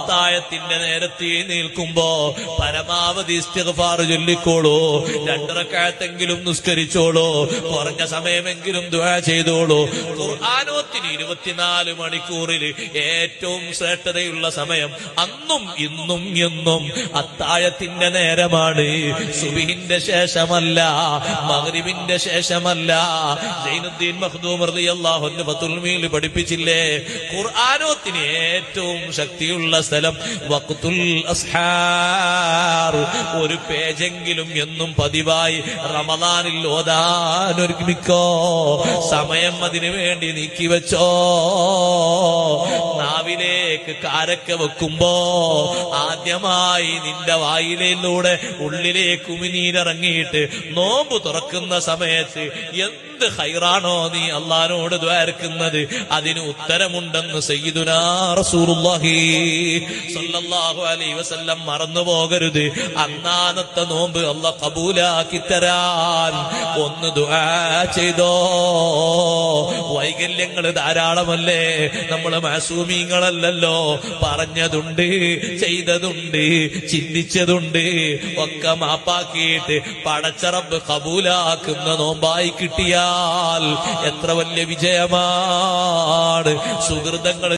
അത്താഴത്തിന്റെ നേരത്തെ നിൽക്കുമ്പോ പരമാവധി ഇസ്തിഗ്ഫാർ ചൊല്ലിക്കോളൂ. 2 റക്അത്തെങ്കിലും നിസ്കരിച്ചോളൂ. കുറഞ്ഞ സമയമെങ്കിലും ദുആ ചെയ്തോളൂ. ഖുർആനോത്തിന് 24 മണിക്കൂറിൽ ഏറ്റവും ശ്രേഷ്ഠതയുള്ള സമയം അന്നും ഇന്നും എന്നും അത്താഴത്തിന്റെ നേരമാണ്. സുബ്ഹിന്റെ ശേഷമല്ല, മഗ്രിബിന്റെ ശേഷമല്ല. സൈനുദ്ദീൻ മഖ്ദൂം റളിയല്ലാഹു അൻഹു ഫതുൽ മീൽ പഠിപ്പിച്ചില്ലേ, ഖുർആനോത്തിന് ഏറ്റവും ശക്തിയുള്ള സ്ഥലം വഖ്തുൽ അസ്ഹാർ. ഒരു പേജെങ്കിലും എന്നും പതിവായി റമദാനിൽ ഓതാൻ ഒരുമിക്കോ. സമയം അതിനു വേണ്ടി നീക്കിവെച്ചോ. നാവിലേക്ക് കാരക്ക വെക്കുമ്പോ ആദ്യമായി നിന്റെ വായിലൂടെ ഉള്ളിലേക്ക് ഉമിനീരിറങ്ങിയിട്ട് നോമ്പ് തുറക്കുന്ന സമയത്ത് എന്ത് ഖൈറാണോ നീ അല്ലാഹുവോട് ദ്വാരക്കുന്നത് അതിന് ഉത്തരമുണ്ടെന്ന് സയ്യിദുനാ റസൂലുള്ളാഹി സ്വല്ലല്ലാഹു അലൈഹി വസല്ലം മറന്നു പോകരുത്. അന്നാന്നത്തെ നോമ്പ് അല്ലാഹ് കബൂലാക്കി തരാൻ ഒന്ന് ദുആ ചെയ്തോ. വൈകല്യങ്ങൾ ധാരാളമല്ലേ, നമ്മൾ മാസൂമീങ്ങളല്ലല്ലോ. പറഞ്ഞതുണ്ട്, ചെയ്തതുണ്ട്, ചിന്തിച്ചതുണ്ട് ഒക്കെ മാപ്പാക്കിയിട്ട് പടച്ച റബ്ബ് കബൂലാക്കുന്ന നോമ്പായി കിട്ടിയാൽ എത്ര വലിയ വിജയമാണ്. സുഹൃതങ്ങൾ